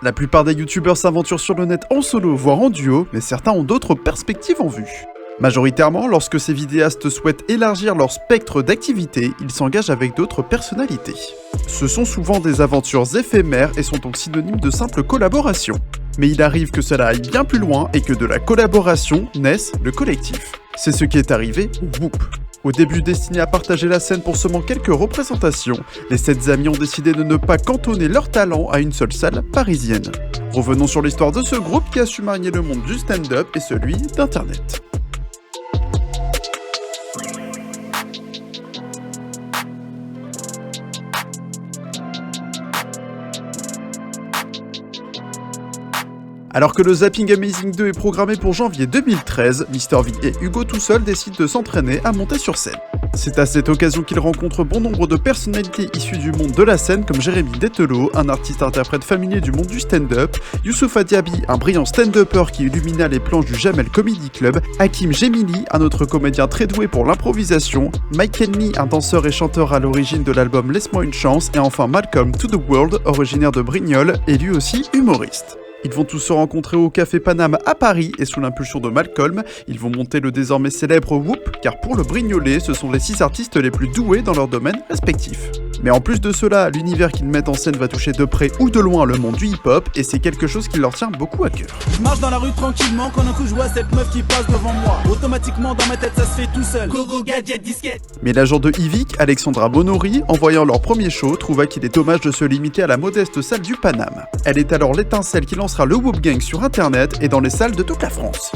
La plupart des youtubeurs s'aventurent sur le net en solo, voire en duo, mais certains ont d'autres perspectives en vue. Majoritairement, lorsque ces vidéastes souhaitent élargir leur spectre d'activité, ils s'engagent avec d'autres personnalités. Ce sont souvent des aventures éphémères et sont donc synonymes de simple collaboration. Mais il arrive que cela aille bien plus loin et que de la collaboration naisse le collectif. C'est ce qui est arrivé au Whoop. Au début destiné à partager la scène pour seulement quelques représentations, les 7 amis ont décidé de ne pas cantonner leur talent à une seule salle parisienne. Revenons sur l'histoire de ce groupe qui a su marier le monde du stand-up et celui d'Internet. Alors que le Zapping Amazing 2 est programmé pour janvier 2013, Mr V et Hugo tout seul décident de s'entraîner à monter sur scène. C'est à cette occasion qu'ils rencontrent bon nombre de personnalités issues du monde de la scène comme Jérémy Dettelot, un artiste-interprète familier du monde du stand-up, Youssoupha Diaby, un brillant stand-upper qui illumina les planches du Jamel Comedy Club, Hakim Gemili, un autre comédien très doué pour l'improvisation, Mike Kenny, un danseur et chanteur à l'origine de l'album Laisse-moi une chance, et enfin Malcolm to the World, originaire de Brignoles, et lui aussi humoriste. Ils vont tous se rencontrer au Café Paname à Paris et sous l'impulsion de Malcolm, ils vont monter le désormais célèbre Whoop, car pour le Brignolet, ce sont les 6 artistes les plus doués dans leur domaine respectif. Mais en plus de cela, l'univers qu'ils mettent en scène va toucher de près ou de loin le monde du hip-hop et c'est quelque chose qui leur tient beaucoup à cœur. Je marche dans la rue tranquillement quand d'un coup je vois cette meuf qui passe devant moi. Automatiquement dans ma tête ça se fait tout seul. Gogo gadget disquette. Mais l'agent de Yvick, Alexandra Bonori, en voyant leur premier show, trouva qu'il est dommage de se limiter à la modeste salle du Paname. Elle est alors l'étincelle qui lancera le Whoop Gang sur internet et dans les salles de toute la France.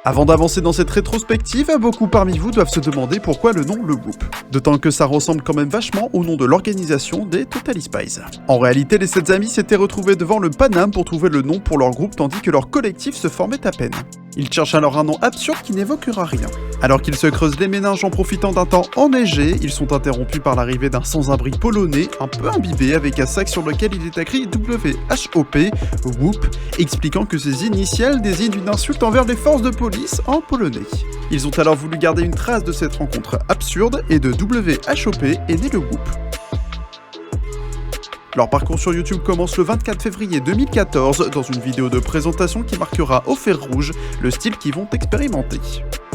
Avant d'avancer dans cette rétrospective, beaucoup parmi vous doivent se demander pourquoi le nom le Whoop. D'autant que ça ressemble quand même vachement au nom de l'organisation des Totally Spies. En réalité, les 7 amis s'étaient retrouvés devant le Paname pour trouver le nom pour leur groupe tandis que leur collectif se formait à peine. Ils cherchent alors un nom absurde qui n'évoquera rien. Alors qu'ils se creusent les méninges en profitant d'un temps enneigé, ils sont interrompus par l'arrivée d'un sans-abri polonais, un peu imbibé, avec un sac sur lequel il est écrit WHOP, Whoop, expliquant que ces initiales désignent une insulte envers les forces de police en polonais. Ils ont alors voulu garder une trace de cette rencontre absurde, et de WHOP est né le Whoop. Leur parcours sur YouTube commence le 24 février 2014 dans une vidéo de présentation qui marquera au fer rouge le style qu'ils vont expérimenter.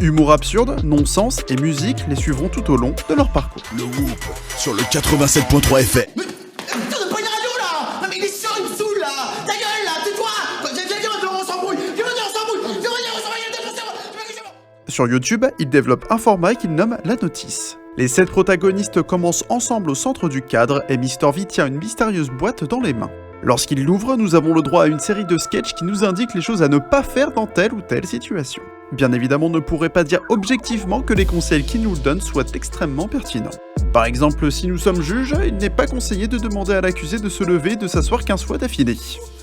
Humour absurde, non-sens et musique les suivront tout au long de leur parcours. Le Whoop sur le 87.3 FM. Mais putain de pas une radio là. Non mais il est sûr, il me saoule là. Ta gueule là, tais-toi. On s'embrouille. Sur YouTube, ils développent un format qu'ils nomment la notice. Les 7 protagonistes commencent ensemble au centre du cadre et Mr V tient une mystérieuse boîte dans les mains. Lorsqu'il l'ouvre, nous avons le droit à une série de sketchs qui nous indiquent les choses à ne pas faire dans telle ou telle situation. Bien évidemment, on ne pourrait pas dire objectivement que les conseils qu'il nous donnent soient extrêmement pertinents. Par exemple, si nous sommes juges, il n'est pas conseillé de demander à l'accusé de se lever et de s'asseoir 15 fois d'affilée.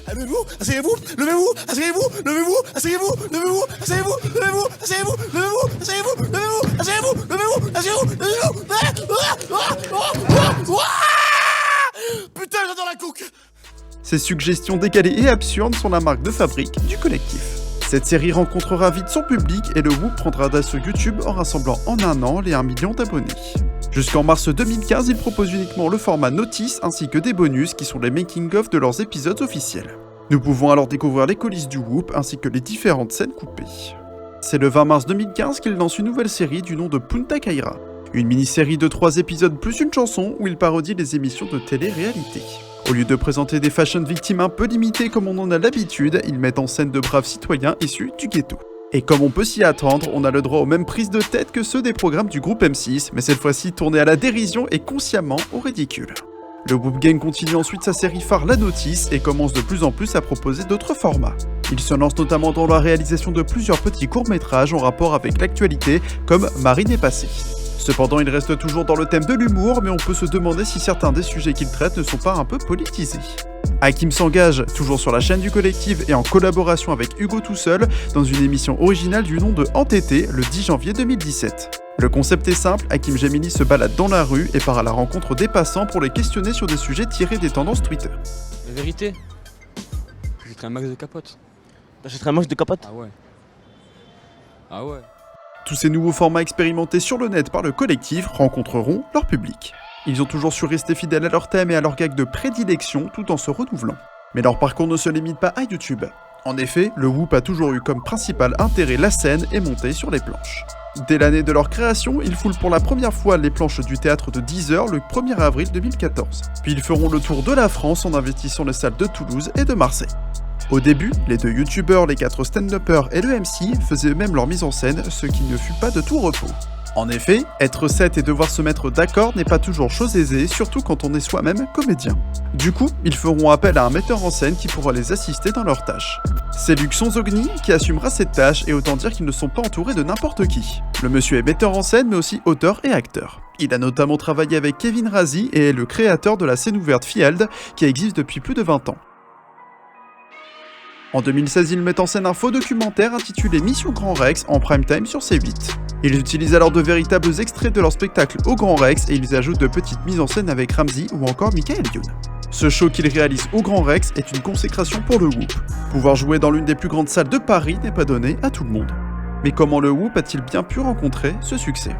Levez-vous, asseyez-vous, levez-vous, asseyez-vous, levez-vous, asseyez-vous, levez-vous, asseyez-vous, levez-vous, asseyez-vous, levez-vous, asseyez-vous, levez-vous, asseyez-vous, levez-vous, asseyez-vous, putain, j'adore la coke. Ces suggestions décalées et absurdes sont la marque de fabrique du collectif. Cette série rencontrera vite son public et le Whoop prendra d'assaut YouTube en rassemblant en un an les 1 million d'abonnés. Jusqu'en mars 2015, ils proposent uniquement le format notice ainsi que des bonus qui sont les making-of de leurs épisodes officiels. Nous pouvons alors découvrir les coulisses du Whoop ainsi que les différentes scènes coupées. C'est le 20 mars 2015 qu'ils lancent une nouvelle série du nom de Punta Kaira, une mini-série de 3 épisodes plus une chanson où ils parodient les émissions de télé-réalité. Au lieu de présenter des fashion victimes un peu limitées comme on en a l'habitude, ils mettent en scène de braves citoyens issus du ghetto. Et comme on peut s'y attendre, on a le droit aux mêmes prises de tête que ceux des programmes du groupe M6, mais cette fois-ci tournés à la dérision et consciemment au ridicule. Le Whoop Gang continue ensuite sa série phare La Notice et commence de plus en plus à proposer d'autres formats. Il se lance notamment dans la réalisation de plusieurs petits courts-métrages en rapport avec l'actualité, comme Marine est passée. Cependant, il reste toujours dans le thème de l'humour, mais on peut se demander si certains des sujets qu'il traite ne sont pas un peu politisés. Hakim s'engage, toujours sur la chaîne du collectif et en collaboration avec Hugo tout seul, dans une émission originale du nom de Entêté, le 10 janvier 2017. Le concept est simple, Hakim Gemili se balade dans la rue et part à la rencontre des passants pour les questionner sur des sujets tirés des tendances Twitter. La vérité, j'achèterais un max de capotes. T'achèterais un max de capotes? Ah ouais. Ah ouais. Tous ces nouveaux formats expérimentés sur le net par le collectif rencontreront leur public. Ils ont toujours su rester fidèles à leur thème et à leur gag de prédilection tout en se renouvelant. Mais leur parcours ne se limite pas à YouTube. En effet, le Whoop a toujours eu comme principal intérêt la scène et monter sur les planches. Dès l'année de leur création, ils foulent pour la première fois les planches du théâtre de 10h le 1er avril 2014. Puis ils feront le tour de la France en investissant les salles de Toulouse et de Marseille. Au début, les 2 youtubeurs, les 4 stand-uppers et le MC faisaient eux-mêmes leur mise en scène, ce qui ne fut pas de tout repos. En effet, être 7 et devoir se mettre d'accord n'est pas toujours chose aisée, surtout quand on est soi-même comédien. Du coup, ils feront appel à un metteur en scène qui pourra les assister dans leurs tâches. C'est Luxon Zogny qui assumera cette tâche et autant dire qu'ils ne sont pas entourés de n'importe qui. Le monsieur est metteur en scène mais aussi auteur et acteur. Il a notamment travaillé avec Kevin Razi et est le créateur de la scène ouverte Field qui existe depuis plus de 20 ans. En 2016, ils mettent en scène un faux documentaire intitulé Mission Grand Rex en prime time sur C8. Ils utilisent alors de véritables extraits de leur spectacle au Grand Rex et ils ajoutent de petites mises en scène avec Ramsey ou encore Michael Youn. Ce show qu'ils réalisent au Grand Rex est une consécration pour le Whoop. Pouvoir jouer dans l'une des plus grandes salles de Paris n'est pas donné à tout le monde. Mais comment le Whoop a-t-il bien pu rencontrer ce succès ?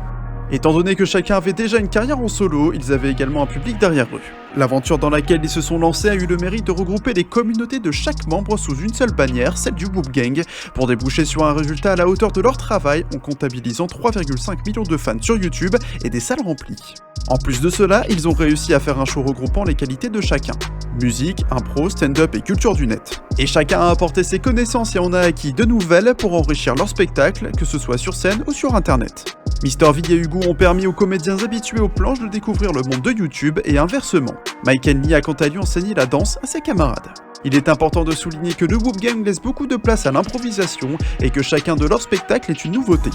Étant donné que chacun avait déjà une carrière en solo, ils avaient également un public derrière eux. L'aventure dans laquelle ils se sont lancés a eu le mérite de regrouper les communautés de chaque membre sous une seule bannière, celle du Whoop Gang, pour déboucher sur un résultat à la hauteur de leur travail en comptabilisant 3,5 millions de fans sur YouTube et des salles remplies. En plus de cela, ils ont réussi à faire un show regroupant les qualités de chacun. Musique, impro, stand-up et culture du net. Et chacun a apporté ses connaissances et en a acquis de nouvelles pour enrichir leur spectacle, que ce soit sur scène ou sur internet. Mr V et Hugo ont permis aux comédiens habitués aux planches de découvrir le monde de YouTube et inversement. Mike Henley a quant à lui enseigné la danse à ses camarades. Il est important de souligner que le Whoop Gang laisse beaucoup de place à l'improvisation et que chacun de leurs spectacles est une nouveauté.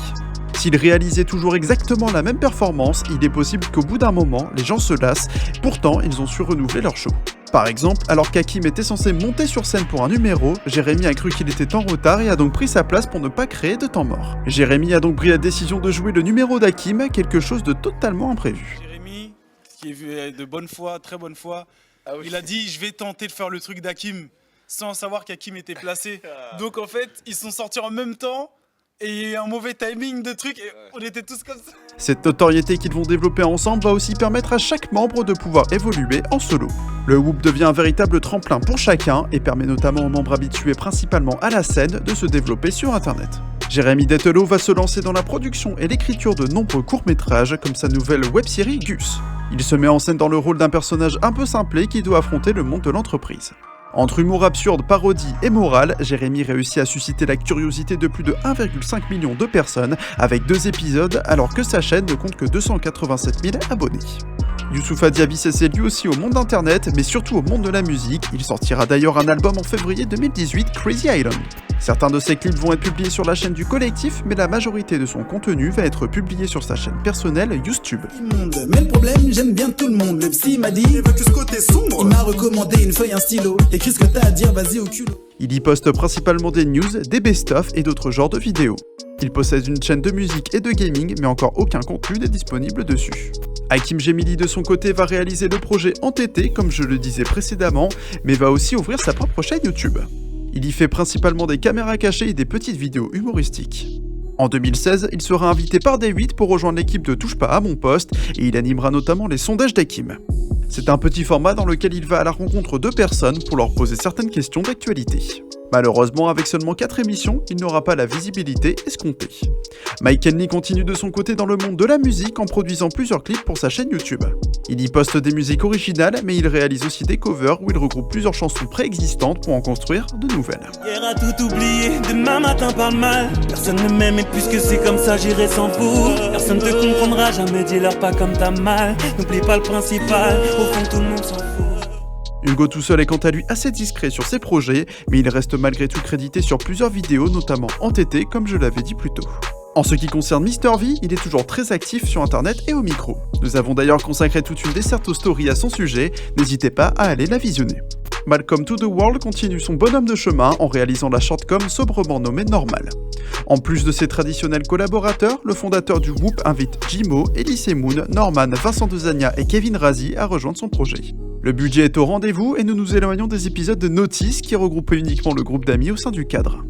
S'ils réalisaient toujours exactement la même performance, il est possible qu'au bout d'un moment, les gens se lassent, pourtant ils ont su renouveler leur show. Par exemple, alors qu'Hakim était censé monter sur scène pour un numéro, Jérémy a cru qu'il était en retard et a donc pris sa place pour ne pas créer de temps mort. Jérémy a donc pris la décision de jouer le numéro d'Hakim, quelque chose de totalement imprévu. Jérémy, qui est vu de bonne foi, très bonne foi, il a dit je vais tenter de faire le truc d'Hakim sans savoir qu'Hakim était placé. Donc en fait, ils sont sortis en même temps. Et il y a eu un mauvais timing de trucs et on était tous comme ça. Cette notoriété qu'ils vont développer ensemble va aussi permettre à chaque membre de pouvoir évoluer en solo. Le Whoop devient un véritable tremplin pour chacun et permet notamment aux membres habitués principalement à la scène de se développer sur internet. Jérémy Dettelot va se lancer dans la production et l'écriture de nombreux courts-métrages comme sa nouvelle web-série Gus. Il se met en scène dans le rôle d'un personnage un peu simplé qui doit affronter le monde de l'entreprise. Entre humour absurde, parodie et morale, Jérémy réussit à susciter la curiosité de plus de 1,5 million de personnes avec 2 épisodes alors que sa chaîne ne compte que 287 000 abonnés. Youssoupha Diaby s'essaie lui aussi au monde d'internet mais surtout au monde de la musique, il sortira d'ailleurs un album en février 2018, Crazy Island. Certains de ses clips vont être publiés sur la chaîne du collectif, mais la majorité de son contenu va être publié sur sa chaîne personnelle YouTube. Mais le problème, j'aime bien tout le monde. Le psy m'a dit, veux-tu ce côté sombre? Il m'a recommandé une feuille, un stylo. Écris ce que t'as à dire, vas-y au culot. Il y poste principalement des news, des best-of et d'autres genres de vidéos. Il possède une chaîne de musique et de gaming, mais encore aucun contenu n'est disponible dessus. Hakim Gemili de son côté va réaliser le projet Entêté, comme je le disais précédemment, mais va aussi ouvrir sa propre chaîne YouTube. Il y fait principalement des caméras cachées et des petites vidéos humoristiques. En 2016, il sera invité par Day8 pour rejoindre l'équipe de Touche pas à mon poste et il animera notamment les sondages d'Hakim. C'est un petit format dans lequel il va à la rencontre de personnes pour leur poser certaines questions d'actualité. Malheureusement, avec seulement 4 émissions, il n'aura pas la visibilité escomptée. Mike Henley continue de son côté dans le monde de la musique en produisant plusieurs clips pour sa chaîne YouTube. Il y poste des musiques originales, mais il réalise aussi des covers où il regroupe plusieurs chansons préexistantes pour en construire de nouvelles. Hier a tout oublié, demain matin parle mal. Personne ne m'aime et puisque c'est comme ça j'irai sans vous. Personne te comprendra jamais, dis-leur pas comme t'as mal. N'oublie pas le principal, au fond tout le monde s'en fout. Hugo tout seul est quant à lui assez discret sur ses projets, mais il reste malgré tout crédité sur plusieurs vidéos, notamment Entêté comme je l'avais dit plus tôt. En ce qui concerne Mr V, il est toujours très actif sur internet et au micro. Nous avons d'ailleurs consacré toute une desserte aux stories à son sujet, n'hésitez pas à aller la visionner. Malcolm to the World continue son bonhomme de chemin en réalisant la shortcom sobrement nommée Normal. En plus de ses traditionnels collaborateurs, le fondateur du Whoop invite Jimo, Elise Moon, Norman, Vincent Dezania et Kevin Razi à rejoindre son projet. Le budget est au rendez-vous et nous nous éloignons des épisodes de Notice qui regroupaient uniquement le groupe d'amis au sein du cadre.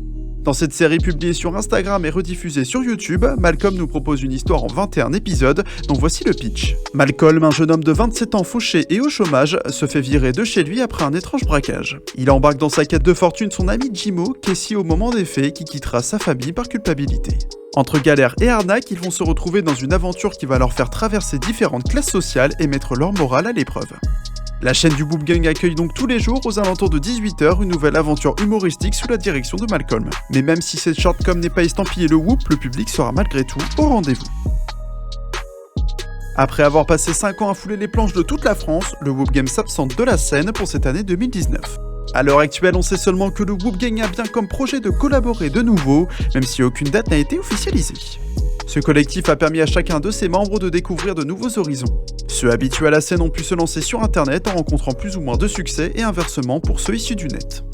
Dans cette série publiée sur Instagram et rediffusée sur YouTube, Malcolm nous propose une histoire en 21 épisodes, dont voici le pitch. Malcolm, un jeune homme de 27 ans fauché et au chômage, se fait virer de chez lui après un étrange braquage. Il embarque dans sa quête de fortune son ami Jimo, Casey au moment des faits, qui quittera sa famille par culpabilité. Entre galère et arnaque, ils vont se retrouver dans une aventure qui va leur faire traverser différentes classes sociales et mettre leur morale à l'épreuve. La chaîne du Whoop Gang accueille donc tous les jours aux alentours de 18h une nouvelle aventure humoristique sous la direction de Malcolm. Mais même si cette shortcom n'est pas estampillée le Whoop, le public sera malgré tout au rendez-vous. Après avoir passé 5 ans à fouler les planches de toute la France, le Whoop Game s'absente de la scène pour cette année 2019. À l'heure actuelle, on sait seulement que le Whoop Gang a bien comme projet de collaborer de nouveau, même si aucune date n'a été officialisée. Ce collectif a permis à chacun de ses membres de découvrir de nouveaux horizons. Ceux habitués à la scène ont pu se lancer sur internet en rencontrant plus ou moins de succès et inversement pour ceux issus du net.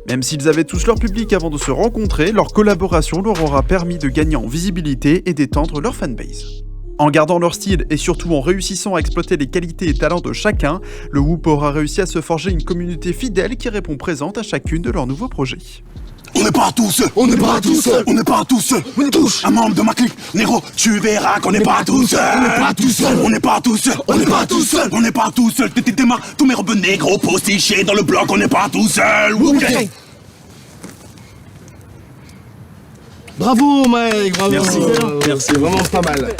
Même s'ils avaient tous leur public avant de se rencontrer, leur collaboration leur aura permis de gagner en visibilité et d'étendre leur fanbase. En gardant leur style et surtout en réussissant à exploiter les qualités et talents de chacun, le Whoop aura réussi à se forger une communauté fidèle qui répond présente à chacune de leurs nouveaux projets. On n'est pas tous seuls, on n'est pas tous seuls, on n'est pas tous seuls, on touche un membre de ma clique, Négro, tu verras qu'on n'est pas tous seuls, on n'est pas tous seuls, on n'est pas tous seuls, on n'est pas tous seuls, on n'est pas tous seuls, t'es démarre, tous mes robes négro postichés dans le bloc, on n'est pas tous seuls, okay. Bravo Mike, bravo. Merci, merci, vraiment pas mal.